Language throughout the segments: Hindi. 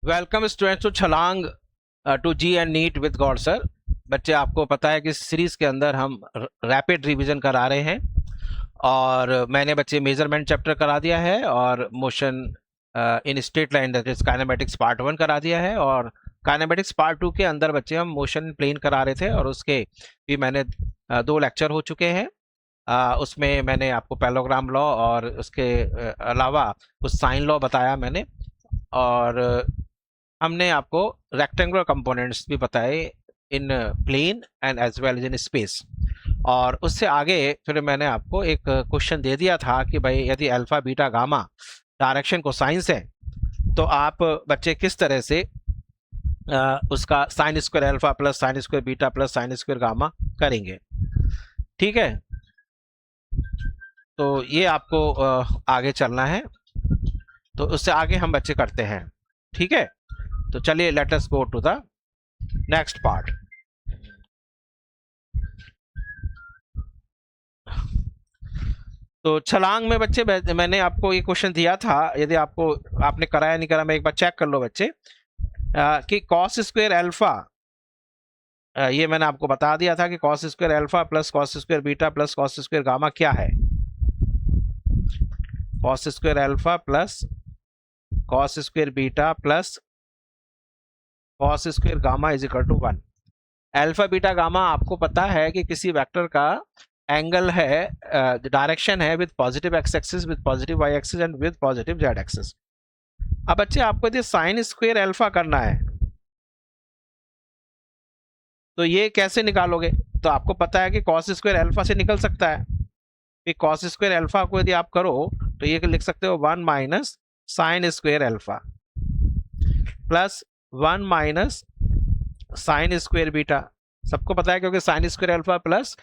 Welcome students to Chhalang to JEE and NEET with Gaud sir. बच्चे, आपको पता है कि इस सीरीज के अंदर हम रैपिड रिवीजन करा रहे हैं और मैंने बच्चे मेजरमेंट चैप्टर करा दिया है और motion in straight line that is kinematics part 1 करा दिया है और काइनेमेटिक्स पार्ट 2 के अंदर बच्चे हम मोशन प्लेन करा रहे थे और उसके भी मैंने 2 लेक्चर हो चुके हैं। उसमें मैंने आपको पैरेललोग्राम लॉ और उसके अलावा कुछ साइन लॉ बताया मैंने, और हमने आपको रेक्टेंगुलर कंपोनेंट्स भी बताए in plane and as well as in space. और उससे आगे फिर मैंने आपको एक क्वेश्चन दे दिया था कि भाई यदि अल्फा बीटा गामा डायरेक्शन को साइंस है तो आप बच्चे किस तरह से उसका sign square alpha plus sine square beta plus sine square gamma करेंगे। ठीक है, तो ये आपको आगे चलना है, तो उससे आगे हम बच्चे करते हैं। ठीक है, तो चलिए let us go to the next part. तो छलांग में बच्चे मैंने आपको ये क्वेश्चन दिया था, यदि आपने कराया नहीं करा मैं एक बार चेक कर लो बच्चे, कि कॉस स्क्वायर अल्फा, ये मैंने आपको बता दिया था कि cos square alpha plus cos square beta plus cos square gamma क्या है। Cos square alpha plus cos square beta plus cos square gamma is equal to 1। Alpha beta gamma आपको पता है कि किसी वेक्टर का एंगल है, डायरेक्शन है with positive x axis, with positive y axis and with positive z axis. अब बच्चे आपको यदि साइन स्क्वायर अल्फा करना है तो ये कैसे निकालोगे? तो आपको पता है कि कॉस स्क्वायर अल्फा से निकल सकता है कि कॉस स्क्वायर अल्फा को यदि आप करो तो ये लिख सकते हो 1 minus sine square alpha plus 1 minus sine square beta. सबको पता है क्योंकि sine square alpha plus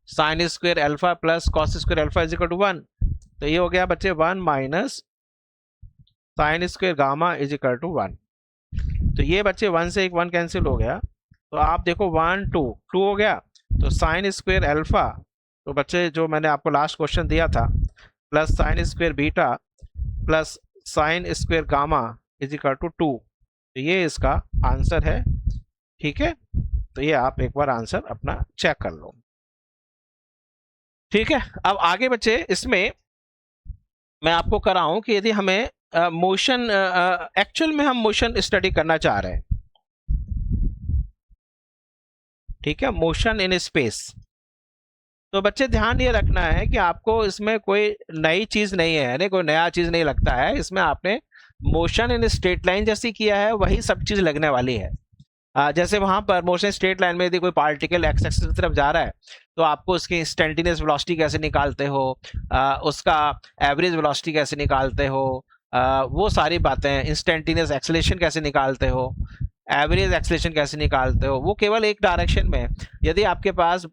sine square alpha plus cos square alpha is equal to 1। तो ये हो गया बच्चे 1 minus sine square gamma is equal to 1। तो ये बच्चे 1 से एक 1 कैंसिल हो गया, तो आप देखो 1 2 2 हो गया। तो साइन स्क्वायर अल्फा, तो बच्चे जो मैंने आपको लास्ट क्वेश्चन दिया था, plus sine square beta plus sine square gamma is equal to 2। तो ये इसका आंसर है। ठीक है, तो ये आप एक बार आंसर अपना चेक कर लो। ठीक है, अब आगे बच्चे इसमें मैं आपको कराऊं कि यदि हमें मोशन, एक्चुअल में हम मोशन स्टडी करना चाह रहे हैं, ठीक है, मोशन इन स्पेस, तो बच्चे ध्यान ये रखना है कि आपको इसमें कोई नई चीज नहीं है, यानी कोई नया चीज नहीं लगता है इसमें। आपने मोशन इन स्ट्रेट लाइन जैसी किया है वही सब चीज लगने वाली है। जैसे वहां पर मोशन स्ट्रेट लाइन में यदि कोई पार्टिकल एक्स एक्सिस की तरफ जा रहा है तो आपको उसकी इंस्टेंटेनियस वेलोसिटी कैसे निकालते हो, उसका एवरेज वेलोसिटी कैसे निकालते हो, वो सारी बातें, इंस्टेंटेनियस एक्सेलरेशन कैसे निकालते हो, एवरेज एक्सेलरेशन कैसे निकालते हो, वो केवल एक डायरेक्शन में। यदि आपके पास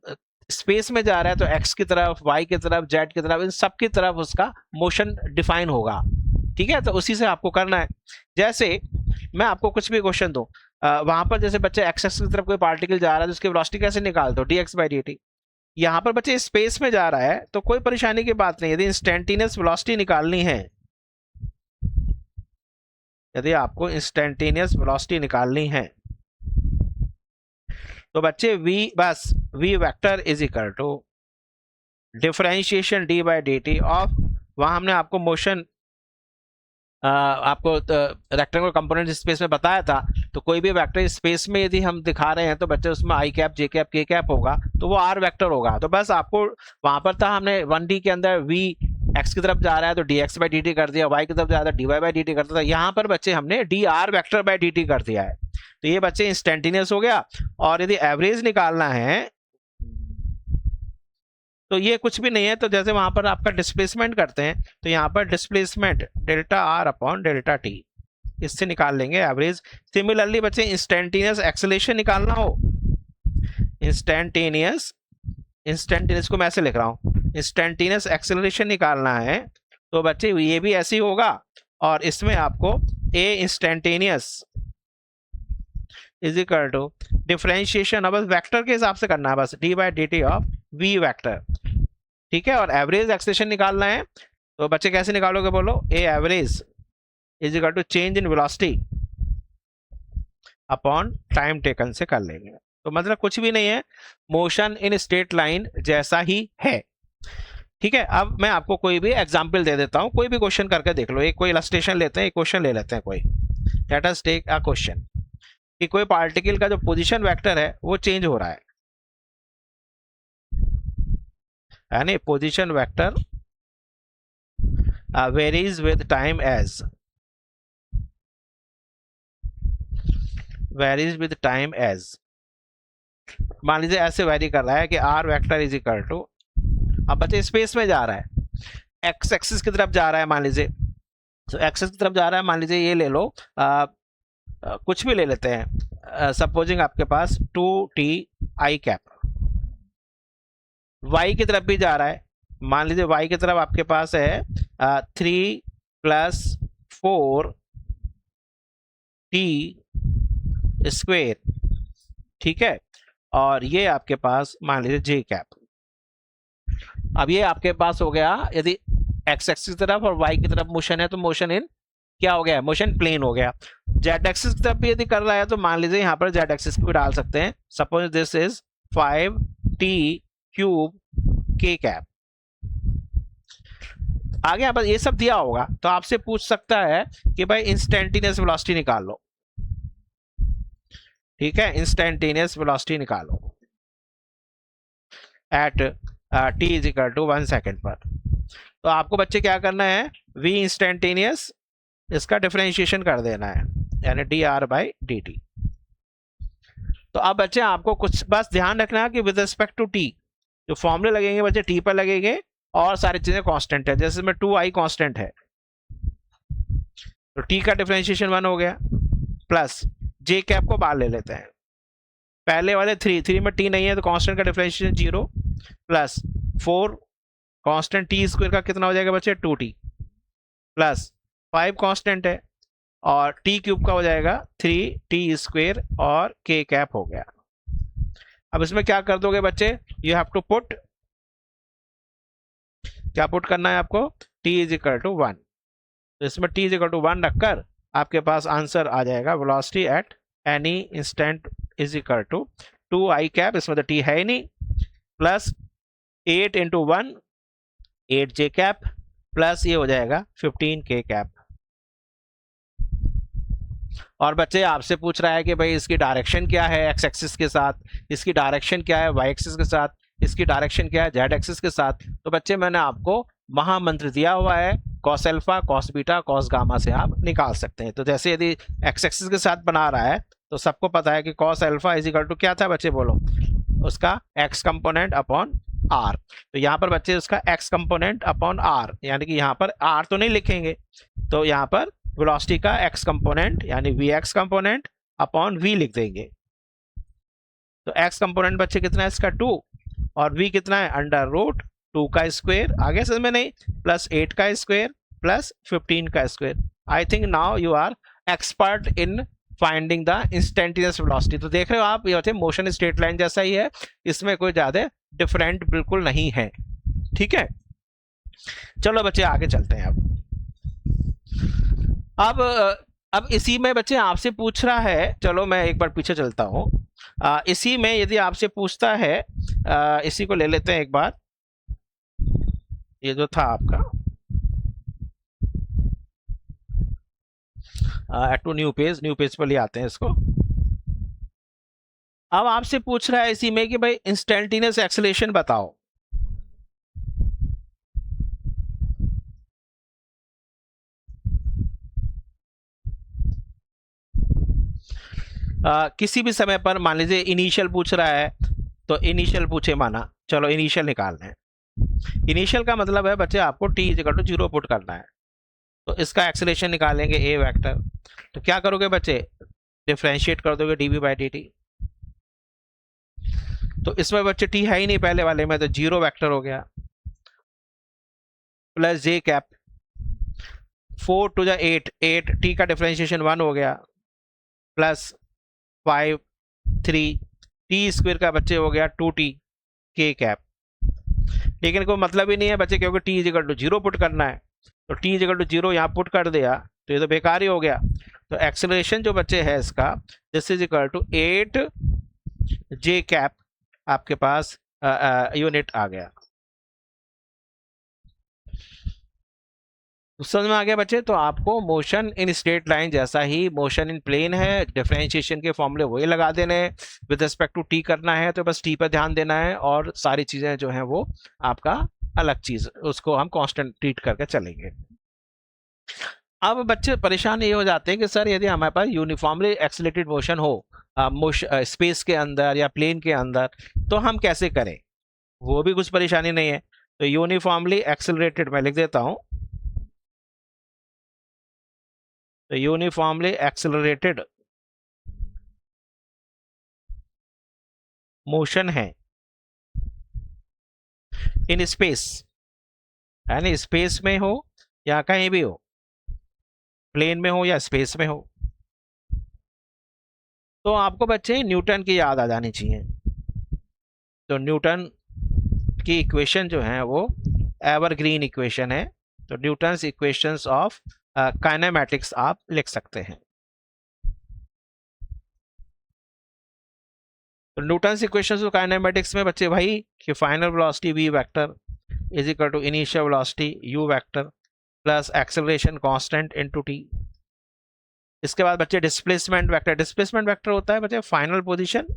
स्पेस में जा रहा है तो एक्स की तरफ, वाई की तरफ, जेड की तरफ, इन सब की तरफ उसका मोशन डिफाइन होगा। ठीक है, तो उसी से आपको करना है। जैसे मैं आपको कुछ भी क्वेश्चन दूं, वहां पर जैसे बच्चे एक्स एक्सिस की तरफ कोई पार्टिकल जा रहा है तो उसकी वेलोसिटी कैसे निकालते हो, dx बाई dt। यहाँ पर बच्चे स्पेस में जा रहा है तो कोई परेशानी की बात नहीं। यदि इंस्टेंटेनियस वेलोसिटी निकालनी है, यदि आपको इंस्टेंटेनियस वेलोसिटी निकालनी है तो बच्चे v बस v vector is equal to differentiation d by dt of, वहां हमने आपको मोशन आपको रेक्टेंगुलर कंपोनेंट स्पेस में बताया था, तो कोई भी वेक्टर स्पेस में यदि हम दिखा रहे हैं तो बच्चे उसमें आई कैप जे कैप के कैप होगा तो वो आर वेक्टर होगा। तो बस आपको वहां पर था, हमने 1D के अंदर v एक्स की तरफ जा रहा है तो dx बाई dt कर दिया, y की तरफ जा रहा है dy बाई dt करता था, यहाँ पर बच्चे हमने dr वेक्टर बाई dt कर दिया है। तो ये बच्चे इंस्टेंटेनियस हो गया। और यदि एवरेज निकालना है तो ये कुछ भी नहीं है, तो जैसे वहां पर आपका डिस्प्लेसमेंट करते हैं तो यहाँ पर displacement delta R upon delta T, इससे निकाल लेंगे एवरेज। सिमिलरली बच्चे इंस्टेंटेनियस एक्सेलरेशन निकालना हो, इंस्टेंटेनियस को मैं ऐसे लिख रहा हूँ, इंस्टेंटेनियस एक्सेलरेशन निकालना है तो बच्चे ये भी ऐसे ही होगा। और इसमें आपको a instantaneous is equal to differentiation, अब वेक्टर के हिसाब से करना है बस, d by d t of v vector. ठीक है, और एवरेज एक्सेलरेशन निकालना है तो बच्चे कैसे निकालोगे बोलो, a average is equal to change in velocity upon time taken से कर लेंगे। तो मतलब कुछ भी नहीं है, मोशन इन स्ट्रेट लाइन जैसा ही है। ठीक है, अब मैं आपको कोई भी एग्जाम्पल दे देता हूं, कोई भी क्वेश्चन करके देख लो। एक कोई इलस्ट्रेशन लेते हैं, एक क्वेश्चन ले लेते हैं कोई। Let us take a question कि कोई पार्टिकल का जो पोजीशन वेक्टर है वो चेंज हो रहा है, यानी position vector varies with time as मान लीजिए ऐसे वेरी कर रहा है कि r vector is equal to, अब बच्चे स्पेस में जा रहा है, एक्स एक्सिस की तरफ जा रहा है मान लीजिए, तो एक्सिस की तरफ जा रहा है, मान लीजिए ये ले लो, कुछ भी ले लेते हैं, सपोजिंग आपके पास 2t आई कैप। वाई की तरफ भी जा रहा है, मान लीजिए वाई की तरफ आपके पास है 3 + 4t स्क्वेयर, ठीक है, और ये आपके पास मान लीजिए जे कैप। अब ये आपके पास हो गया, यदि एक्स एक्सिस की तरफ और वाई की तरफ मोशन है तो मोशन इन क्या हो गया, मोशन प्लेन हो गया। जेड एक्सिस की तरफ भी यदि कर रहा है तो मान लीजिए यहाँ पर जेड एक्सिस भी डाल सकते हैं, suppose this is 5t³ k cap. आगे यहाँ पर ये सब दिया होगा तो आपसे पूछ सकता है कि भाई इंस्टेंटेनियस वेलोसिटी निकाल लो, ठीक है, इंस्टेंटेनियस वेलोसिटी निकालो एट t = 1 सेकेंड पर। तो आपको बच्चे क्या करना है, v इंस्टेंटेनियस इसका डिफरेंशिएशन कर देना है, यानी dr/dt। तो अब बच्चे आपको कुछ बस ध्यान रखना है कि विद रिस्पेक्ट टू t जो फॉर्मूले लगेंगे बच्चे t पर लगेंगे और सारी चीजें कांस्टेंट है, जैसे में 2i कांस्टेंट है तो t का डिफरेंशिएशन 1 हो गया, प्लस j कैप को बाहर ले लेते हैं, पहले वाले 3 में t नहीं है तो कांस्टेंट का differentiation 0, plus 4 constant t square का कितना हो जाएगा बच्चे 2t, प्लस 5 कांस्टेंट है और t³ का हो जाएगा 3t² और k कैप हो गया। अब इसमें क्या कर दोगे बच्चे, यू हैव टू पुट, क्या पुट करना है आपको, t = 1। तो इसमें t = 1 रखकर आपके पास आंसर आ जाएगा, velocity at any instant is equal to 2i cap, इसमें तो t है ही नहीं, प्लस 8 × 1 8j कैप, प्लस ये हो जाएगा 15k कैप। और बच्चे आपसे पूछ रहा है कि भाई इसकी डायरेक्शन क्या है एक्स एक्सिस के साथ, इसकी डायरेक्शन क्या है वाई एक्सिस के साथ, इसकी डायरेक्शन क्या है जेड एक्सिस के साथ। तो बच्चे मैंने आपको महामंत्र दिया हुआ है, cos alpha cos beta cos gamma से आप निकाल सकते हैं। तो जैसे यदि एक्स एक्सिस के साथ बना रहा है तो सबको पता है कि cos alpha is equal to क्या था बच्चे बोलो, उसका एक्स कंपोनेंट अपॉन आर। तो यहाँ पर बच्चे उसका एक्स कंपोनेंट अपॉन आर, यानी कि यहाँ पर आर तो नहीं लिखेंगे, तो यहाँ पर वेलोसिटी का एक्स कंपोनेंट यानी v x component upon v लिख देंगे। तो एक्स कंपोनेंट बच्चे कितना है इसका 2 और वी कितना है √2 का स्क्वायर, आगे समझ में नहीं, प्लस 8 का स्क्वायर प्लस 15 का square. I think now you are expert in finding the instantaneous velocity. तो देख रहे हो आप, ये मोशन स्ट्रेट लाइन जैसा ही है, इसमें कोई ज्यादा डिफरेंट बिल्कुल नहीं है, ठीक है। चलो बच्चे आगे चलते हैं। अब इसी में बच्चे आपसे पूछ रहा है, चलो मैं एक बार पीछे चलता हूँ, इसी में यदि आपसे पूछता है, इसी को ले लेते हैं एक बार, ये जो था आपका टू न्यू पेज पर ले आते हैं इसको। अब आपसे पूछ रहा है इसी में कि भाई इंस्टेंटेनियस एक्सेलरेशन बताओ। किसी भी समय पर मान लीजिए इनिशियल पूछ रहा है, तो इनिशियल पूछे माना, चलो इनिशियल निकालना है। इनिशियल का मतलब है बच्चे आपको t = 0 पुट करना है, तो इसका एक्सेलरेशन निकालेंगे a वेक्टर। तो क्या करोगे बच्चे, डिफरेंशिएट कर दोगे dv/dt। तो इसमें बच्चे t है ही नहीं पहले वाले में, तो 0 वेक्टर हो गया, प्लस j कैप, 4 × 8 8 t का डिफरेंशिएशन 1 हो गया, प्लस 5 3 t² का बच्चे हो गया 2t k कैप। लेकिन कोई मतलब ही नहीं है बच्चे, क्योंकि t = 0 पुट करना है, तो t = 0 यहाँ पुट कर दिया तो ये तो बेकार ही हो गया। तो एक्सेलरेशन जो बच्चे है इसका this is equal to 8 j cap आपके पास यूनिट आ गया। समझ में आ गया बच्चे? तो आपको मोशन इन स्ट्रेट लाइन जैसा ही मोशन इन प्लेन है, डिफरेंशिएशन के फॉर्मूले वही लगा देने हैं, विद रिस्पेक्ट टू टी करना है तो बस टी पर ध्यान देना है, और सारी चीजें जो हैं वो आपका अलग चीज, उसको हम कांस्टेंट ट्रीट करके चलेंगे। अब बच्चे परेशान ये हो जाते हैं कि सर यदि हमारे पास यूनिफॉर्मली एक्सेलरेटेड मोशन हो स्पेस के अंदर या प्लेन के अंदर, तो हम कैसे करें? वो भी कुछ परेशानी नहीं है। तो यूनिफॉर्मली एक्सेलरेटेड मैं लिख देता हूं, तो यूनिफॉर्मली एक्सेलरेटेड मोशन है इन स्पेस, यानी स्पेस में हो या कहीं भी हो, प्लेन में हो या स्पेस में हो, तो आपको बच्चे न्यूटन की याद आ जानी चाहिए। तो न्यूटन की इक्वेशन जो है वो एवरग्रीन इक्वेशन है। तो न्यूटन्स इक्वेशंस ऑफ काइनेमैटिक्स आप लिख सकते हैं। तो न्यूटन्स इक्वेशंस ऑफ काइनेमैटिक्स में बच्चे भाई कि final velocity v vector is equal to initial velocity u vector plus acceleration constant into t। इसके बाद बच्चे डिस्प्लेसमेंट वेक्टर, डिस्प्लेसमेंट वेक्टर होता है बच्चे final position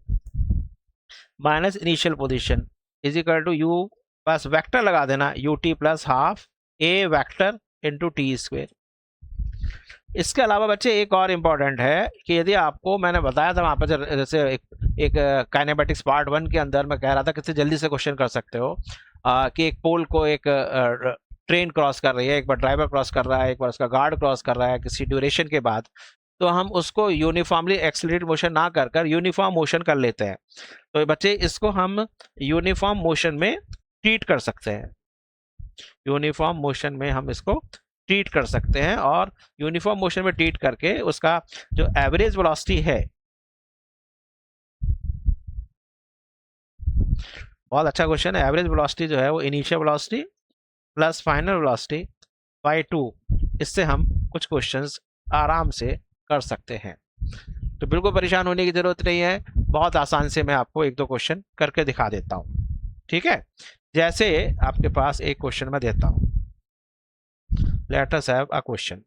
minus initial position is equal to u, बस वेक्टर लगा देना ut plus half a vector into t square. इसके अलावा बच्चे एक और इम्पॉर्टेंट है कि यदि आपको मैंने बताया था वहाँ पर, जैसे एक काइनेमेटिक्स पार्ट 1 के अंदर मैं कह रहा था कितने जल्दी से क्वेश्चन कर सकते हो कि एक पोल को एक ट्रेन क्रॉस कर रही है, एक बार ड्राइवर क्रॉस कर रहा है, एक बार उसका गार्ड क्रॉस कर रहा है किसी ड्यूरेशन के बाद, तो हम उसको यूनिफॉर्मली एक्सेलरेटेड मोशन ना कर कर यूनिफॉर्म मोशन कर लेते हैं। तो बच्चे इसको हम यूनिफॉर्म मोशन में ट्रीट कर सकते हैं, यूनिफॉर्म मोशन में हम इसको ट्रीट कर सकते हैं, और यूनिफॉर्म मोशन में ट्रीट करके उसका जो एवरेज वेलोसिटी है, बहुत अच्छा क्वेश्चन है, एवरेज वेलोसिटी जो है वो initial velocity plus final velocity bye 2, इससे हम कुछ क्वेश्चंस आराम से कर सकते हैं। तो बिल्कुल परेशान होने की जरूरत नहीं है, बहुत आसान से मैं आपको एक दो क्वेश्चन करके दिखा देता हूं। ठीक है, जैसे आपके पास एक क्वेश्चन मैं देता हूं, let us have a question.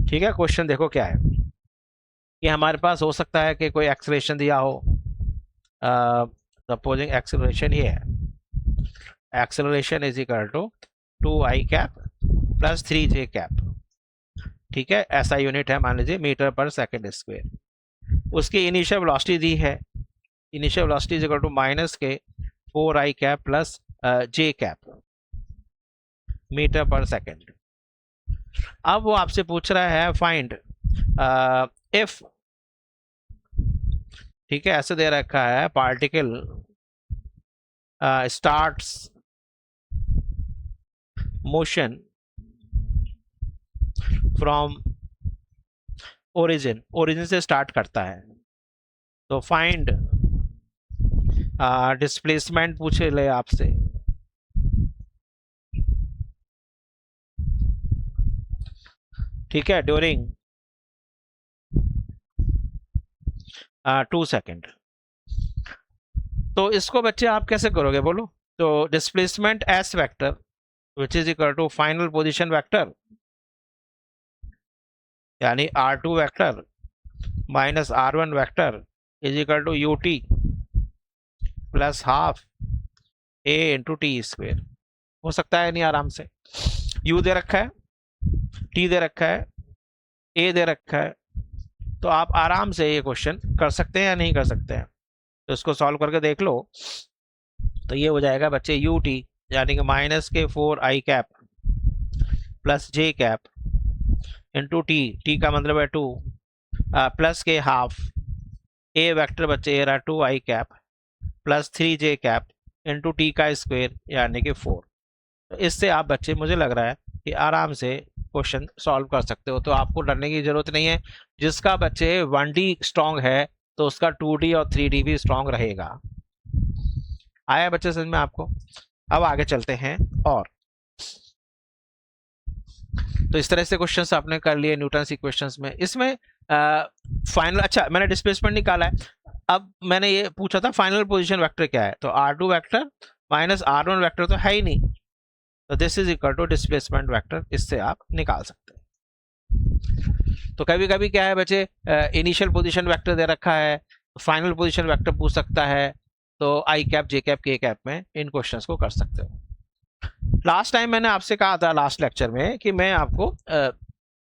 ठीक है, क्वेश्चन देखो क्या है कि हमारे पास हो सकता है कि कोई एक्सेलरेशन दिया हो, सपोजिंग एक्सेलरेशन ये है, acceleration is equal to 2i cap plus 3j cap. ठीक है, ऐसा यूनिट है, मान लीजिए मीटर पर सेकंड स्क्वायर। उसकी इनिशियल वेलोसिटी दी है, initial velocity is equal to minus के 4i cap plus j cap metre per second. अब वो आपसे पूछ रहा है फाइंड इफ, ठीक है, ऐसे दे रखा है particle starts motion from origin, origin से स्टार्ट करता है, तो फाइंड डिस्प्लेसमेंट पूछे ले आपसे, ठीक है, ड्यूरिंग 2 सेकेंड। तो इसको बच्चे आप कैसे करोगे बोलो? तो displacement s vector which is equal to final position vector यानी r2 vector minus r1 vector is equal to ut plus half a into t square. हो सकता है नहीं आराम से, u दे रखा है, t दे रखा है, a दे रखा है, तो आप आराम से ये क्वेश्चन कर सकते हैं या नहीं कर सकते हैं? तो इसको सॉल्व करके देख लो। तो ये हो जाएगा बच्चे ut यानी कि माइनस के 4i cap plus j cap into t का मतलब है 2 प्लस के हाफ a वेक्टर बच्चे ये रहा 2i cap plus 3j cap into T का स्क्वायर यानी कि 4। तो इससे आप बच्चे, मुझे लग रहा है कि आराम से क्वेश्चन सॉल्व कर सकते हो, तो आपको डरने की जरूरत नहीं है। जिसका बच्चे 1D स्ट्रॉन्ग है तो उसका 2D और 3D भी स्ट्रॉन्ग रहेगा। आया बच्चे समझ में आपको? अब आगे चलते हैं, और तो इस तरह से क्वेश्चंस आपने कर लिए न्यूटन इक्वेशंस में। इसमें फाइनल, अच्छा मैंने डिस्प्लेसमेंट निकाला है, अब मैंने ये पूछा था फाइनल पोजीशन वेक्टर क्या है, तो r2 vector minus r1 vector तो है ही नहीं, तो this is equal to displacement vector, इससे आप निकाल सकते हैं। तो कभी कभी क्या है बच्चे, इनिशियल पोजीशन वेक्टर दे रखा है, फाइनल पोजीशन वेक्टर पूछ सकता है, तो आई कैप जे कैप के कैप में इन क्वेश्चंस को कर सकते हो। लास्ट टाइम मैंने आपसे कहा था लास्ट लेक्चर में कि मैं आपको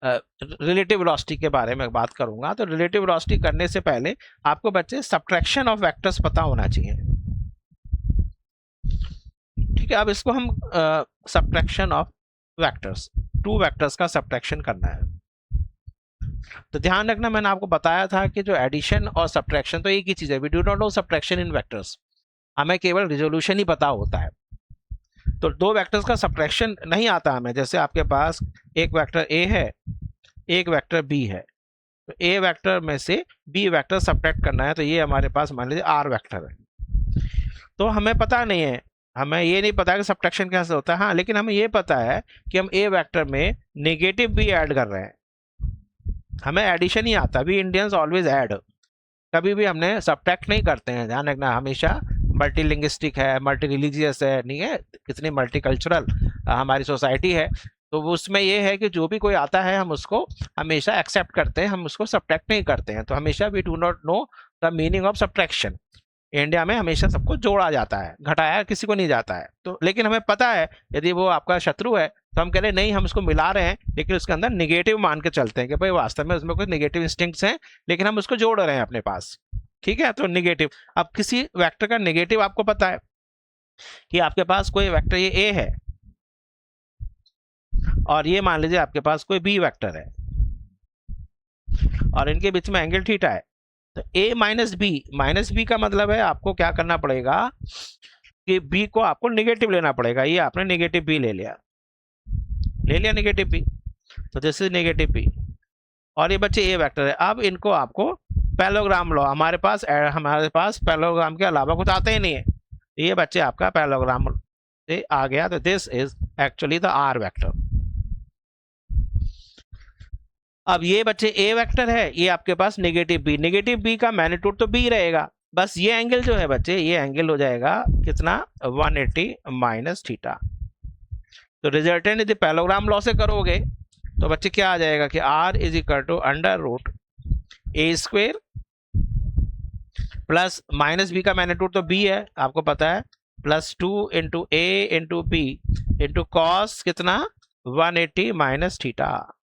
रिलेटिव वेलोसिटी के बारे में बात करूंगा, तो रिलेटिव वेलोसिटी करने से पहले आपको बच्चे सब्ट्रैक्शन ऑफ वेक्टर्स पता होना चाहिए। ठीक है, अब इसको हम subtraction of vectors, two vectors का सब्ट्रैक्शन करना है। तो ध्यान रखना, मैंने आपको बताया था कि जो एडिशन और सब्ट्रैक्शन तो एक ही चीज है, we do not know subtraction in vectors, हमें केवल रिजोल्यूशन ही पता होता है। तो दो वेक्टर्स का सब्ट्रैक्शन नहीं आता हमें, जैसे आपके पास एक वेक्टर ए है, एक वेक्टर बी है, तो ए वेक्टर में से बी वेक्टर सब्ट्रैक्ट करना है, तो ये हमारे पास मान लीजिए आर वेक्टर है। तो हमें पता नहीं है, हमें ये नहीं पता कि सब्ट्रैक्शन कैसे होता है, हाँ लेकिन हमें ये पता है कि हम ए वेक्टर में नेगेटिव बी ऐड कर रहे हैं, हमें एडिशन ही आता है, वी इंडियंस ऑलवेज ऐड, कभी भी हमने सब्ट्रैक्ट नहीं करते हैं, ध्यान रखना, हमेशा मल्टीलिंग्विस्टिक है, मल्टी रिलीजियस है, नहीं है कितनी मल्टीकल्चरल हमारी सोसाइटी है, तो उसमें ये है कि जो भी कोई आता है हम उसको हमेशा एक्सेप्ट करते हैं, हम उसको सब्ट्रैक्ट नहीं करते हैं, तो हमेशा we do not know the meaning of subtraction. India में हमेशा सबको जोड़ा जाता है, घटाया किसी को नहीं जाता है, तो लेकिन हमें पता है यदि वो आपका शत्रु है तो हम कह रहे हैं नहीं हम उसको मिला रहे हैं, लेकिन उसके अंदर निगेटिव मान के चलते हैं कि भाई वास्तव में उसमें कुछ निगेटिव इंस्टिंक्ट्स हैं, लेकिन हम उसको जोड़ रहे हैं अपने पास। ठीक है, तो निगेटिव, अब किसी वेक्टर का निगेटिव आपको पता है कि आपके पास कोई वेक्टर ये ए है और ये मान लीजिए आपके पास कोई बी वेक्टर है और इनके बीच में एंगल थीटा है, तो a माइनस बी का मतलब है आपको क्या करना पड़ेगा कि b को आपको नेगेटिव लेना पड़ेगा, ये आपने नेगेटिव b ले लिया नेगेटिव b, तो दिस इज नेगेटिव b, और ये बच्चे a वेक्टर है। अब इनको आपको पैरेललोग्राम लो, हमारे पास पैरेललोग्राम के अलावा कुछ आता ही नहीं है, ये बच्चे आपका पैरेललोग्राम से आ गया, तो this is actually the r vector. अब ये बच्चे ए वेक्टर है, ये आपके पास नेगेटिव बी का मैग्नीट्यूड तो बी रहेगा, बस ये एंगल जो है बच्चे, ये एंगल हो जाएगा कितना 180 माइनस थीटा। तो रिजल्टेंट यदि पैरेललोग्राम लॉ से करोगे तो बच्चे क्या आ जाएगा कि r is equal to under root a square plus minus b का मैग्नीट्यूड तो b है आपको पता है, plus 2 into a into b into cos कितना 180 माइनस थीटा,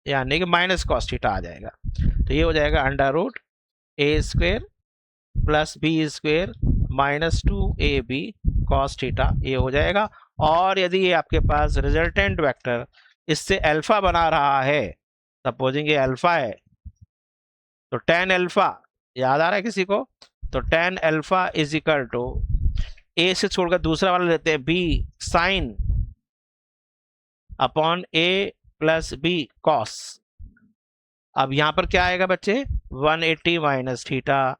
यानी कि माइनस कॉस थीटा आ जाएगा, तो ये हो जाएगा under root a square plus b square minus 2ab cos theta, ये हो जाएगा। और यदि ये आपके पास रिजल्टेंट वेक्टर इससे अल्फा बना रहा है, सपोजिंग ये अल्फा है, तो tan अल्फा याद आ रहा है किसी को, तो tan alpha is equal to a से छोड़कर दूसरा वाला लेते हैं b sine upon a plus b cos. अब यहां पर क्या आएगा बच्चे 180 माइनस थीटा,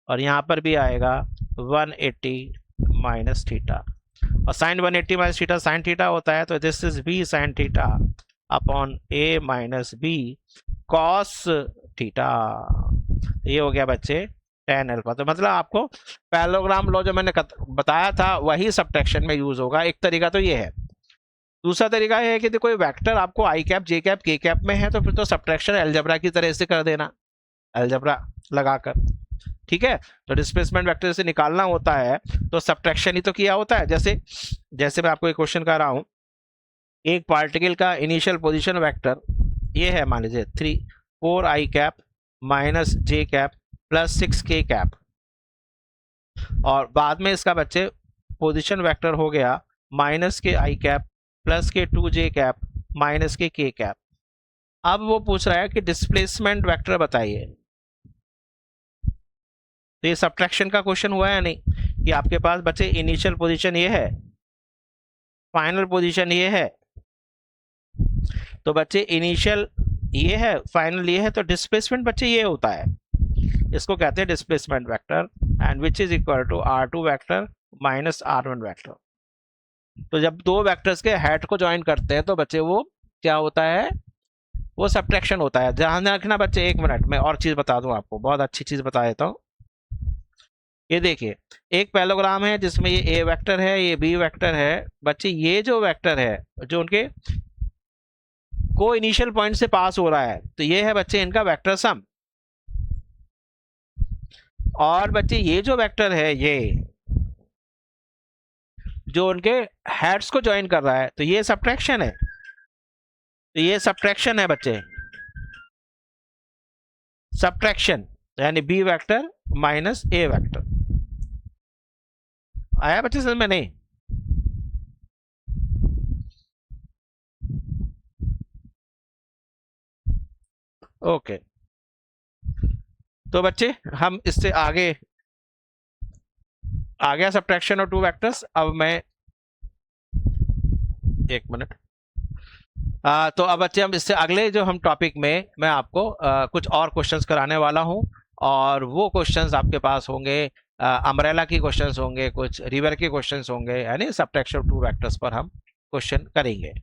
और यहां पर भी आएगा 180 माइनस थीटा, और sine 180 minus theta sine theta होता है, तो this is b sine theta upon a minus b cos theta, ये हो गया बच्चे tan अल्फा। तो मतलब आपको पैरेललोग्राम लॉ जो मैंने बताया था वही सब्ट्रैक्शन में यूज होगा, एक तरीका तो ये है। दूसरा तरीका है कि कोई वेक्टर आपको आई कैप जे कैप के कैप में है, तो फिर तो सब्ट्रैक्शन अलजेब्रा की तरह से कर देना, अलजेब्रा लगाकर, ठीक है। तो डिस्प्लेसमेंट वेक्टर से निकालना होता है तो सब्ट्रैक्शन ही तो किया होता है। जैसे मैं आपको एक क्वेश्चन कर रहा हूं, एक पार्टिकल का इनिशियल पोजीशन वेक्टर ये है, मान लीजिए 4i कैप माइनस जे कैप प्लस 6k कैप, और बाद में इसका बच्चे पोजीशन वेक्टर हो गया माइनस के आई कैप प्लस के 2j कैप माइनस के k कैप। अब वो पूछ रहा है कि डिस्प्लेसमेंट वेक्टर बताइए, तो ये सब्ट्रैक्शन का क्वेश्चन हुआ है नहीं, कि आपके पास बच्चे इनिशियल पोजीशन ये है, फाइनल पोजीशन ये है, तो बच्चे इनिशियल ये है फाइनल ये है, तो डिस्प्लेसमेंट बच्चे ये होता है, इसको कहते हैं displacement vector, and which is equal to r2 vector minus r1 vector. तो जब दो वेक्टर्स के हेड को ज्वाइन करते हैं तो बच्चे वो क्या होता है, वो सब्ट्रैक्शन होता है। ध्यान रखना बच्चे, 1 मिनट में और चीज बता दूं आपको, बहुत अच्छी चीज बता देता हूँ। ये देखिए, एक पैराग्राम है जिसमें ये ए वेक्टर है, ये बी वेक्टर है। बच्चे ये जो वेक्टर है जो उनके को इनिशियल पॉइंट से पास हो रहा है, तो ये है बच्चे इनका वेक्टर सम। और बच्चे ये जो वेक्टर है, ये जो उनके हेड्स को ज्वाइन कर रहा है, तो ये सब्ट्रैक्शन है। तो ये सब्ट्रैक्शन है बच्चे, सब्ट्रैक्शन, यानी बी वेक्टर माइनस ए वेक्टर। आया बच्चे समझ में? नहीं? ओके, तो बच्चे हम इससे आगे आ गया सब्ट्रैक्शन और 2 वेक्टर्स। अब मैं 1 मिनट, तो अब बच्चे हम इससे अगले जो हम टॉपिक में मैं आपको कुछ और क्वेश्चंस कराने वाला हूं, और वो क्वेश्चंस आपके पास होंगे, अम्ब्रेला की क्वेश्चंस होंगे, कुछ रिवर के क्वेश्चंस होंगे, यानी सब्ट्रैक्शन 2 वेक्टर्स पर हम क्वेश्चन करेंगे।